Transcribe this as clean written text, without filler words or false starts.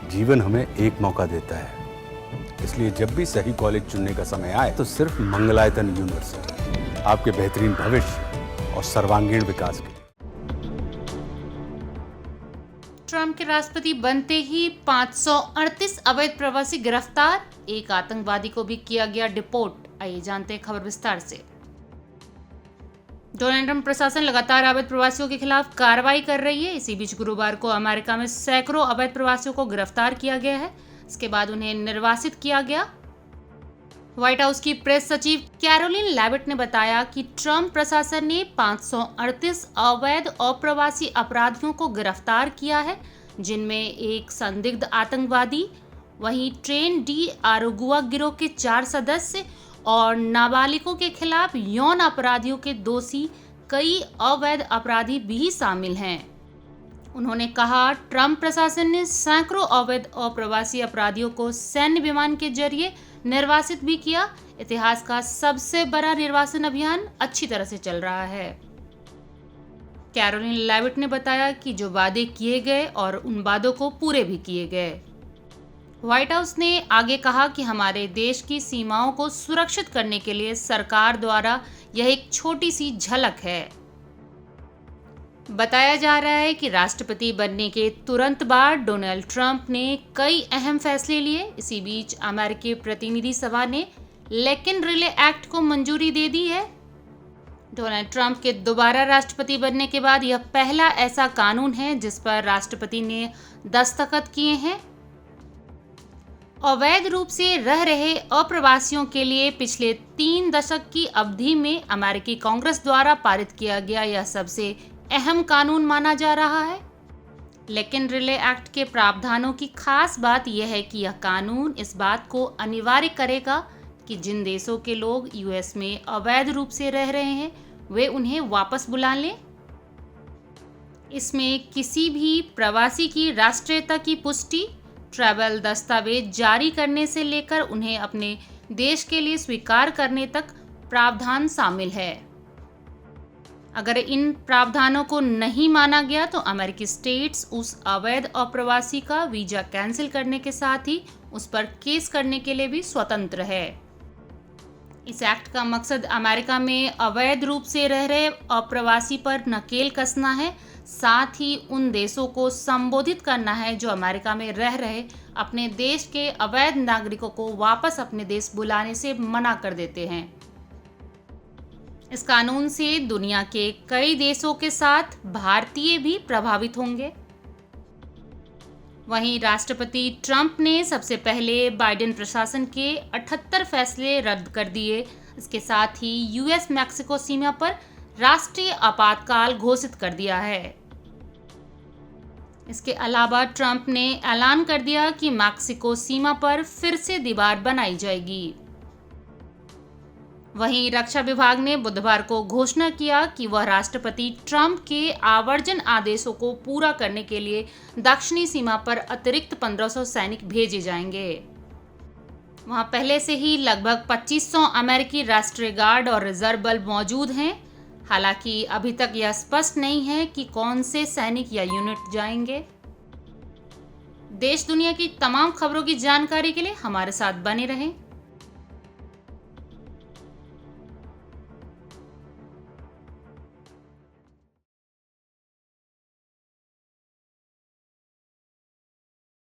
जीवन हमें एक मौका देता है, इसलिए जब भी सही कॉलेज चुनने का समय आए तो सिर्फ मंगलायतन यूनिवर्सिटी आपके बेहतरीन भविष्य और सर्वांगीण विकास के लिए। ट्रंप के राष्ट्रपति बनते ही 538 अवैध प्रवासी गिरफ्तार, एक आतंकवादी को भी किया गया डिपोर्ट। आइए जानते हैं खबर विस्तार से। डोनाल्ड ट्रंप प्रशासन लगातार अवैध प्रवासियों के खिलाफ कार्रवाई कर रही है। इसी बीच गुरुवार को अमेरिका में सैकड़ों अवैध प्रवासियों को गिरफ्तार किया गया है। इसके बाद उन्हें निर्वासित किया गया। व्हाइट हाउस की प्रेस सचिव कैरोलिन लेविट ने बताया कि ट्रंप प्रशासन ने 538 अवैध अप्रवासी अपराधियों को गिरफ्तार किया है, जिनमें एक संदिग्ध आतंकवादी, वहीं ट्रेन डी आरुगुआ गिरोह के 4 सदस्य और नाबालिगों के खिलाफ यौन अपराधियों के दोषी कई अवैध अपराधी भी शामिल हैं। उन्होंने कहा, ट्रंप प्रशासन ने सैकड़ों अवैध अप्रवासी अपराधियों को सैन्य विमान के जरिए निर्वासित भी किया। इतिहास का सबसे बड़ा निर्वासन अभियान अच्छी तरह से चल रहा है। कैरोलिन लेविट ने बताया कि जो वादे किए गए और उन वादों को पूरे भी किए गए। व्हाइट हाउस ने आगे कहा कि हमारे देश की सीमाओं को सुरक्षित करने के लिए सरकार द्वारा यह एक छोटी सी झलक है। बताया जा रहा है कि राष्ट्रपति बनने के तुरंत बाद डोनाल्ड ट्रंप ने कई अहम फैसले लिए। इसी बीच अमेरिकी प्रतिनिधि सभा ने लेकिन रिले एक्ट को मंजूरी दे दी है। डोनाल्ड ट्रंप के दोबारा राष्ट्रपति बनने के बाद यह पहला ऐसा कानून है जिस पर राष्ट्रपति ने दस्तखत किए हैं। अवैध रूप से रह रहे अप्रवासियों के लिए पिछले 3 दशक की अवधि में अमेरिकी कांग्रेस द्वारा पारित किया गया यह सबसे अहम कानून माना जा रहा है। लेकिन रिले एक्ट के प्रावधानों की खास बात यह है कि यह कानून इस बात को अनिवार्य करेगा कि जिन देशों के लोग यूएस में अवैध रूप से रह रहे हैं वे उन्हें वापस बुला लें। इसमें किसी भी प्रवासी की राष्ट्रीयता की पुष्टि, ट्रैवल दस्तावेज जारी करने से लेकर उन्हें अपने देश के लिए स्वीकार करने तक प्रावधान शामिल है। अगर इन प्रावधानों को नहीं माना गया तो अमेरिकी स्टेट्स उस अवैध अप्रवासी का वीजा कैंसिल करने के साथ ही उस पर केस करने के लिए भी स्वतंत्र है। इस एक्ट का मकसद अमेरिका में अवैध रूप से रह रहे अप्रवासी पर नकेल कसना है, साथ ही उन देशों को संबोधित करना है जो अमेरिका में रह रहे अपने देश के अवैध नागरिकों को वापस अपने देश बुलाने से मना कर देते हैं। इस कानून से दुनिया के कई देशों के साथ भारतीय भी प्रभावित होंगे। वहीं राष्ट्रपति ट्रंप ने सबसे पहले बाइडेन प्रशासन के 78 फैसले रद्द कर दिए। इसके साथ ही यूएस मैक्सिको सीमा पर राष्ट्रीय आपातकाल घोषित कर दिया है। इसके अलावा ट्रंप ने ऐलान कर दिया कि मैक्सिको सीमा पर फिर से दीवार बनाई जाएगी। वहीं रक्षा विभाग ने बुधवार को घोषणा किया कि वह राष्ट्रपति ट्रंप के आवर्जन आदेशों को पूरा करने के लिए दक्षिणी सीमा पर अतिरिक्त 1500 सैनिक भेजे जाएंगे। वहां पहले से ही लगभग 2500 अमेरिकी राष्ट्रीय गार्ड और रिजर्व बल मौजूद हैं। हालांकि अभी तक यह स्पष्ट नहीं है कि कौन से सैनिक या यूनिट जाएंगे। देश दुनिया की तमाम खबरों की जानकारी के लिए हमारे साथ बने रहें।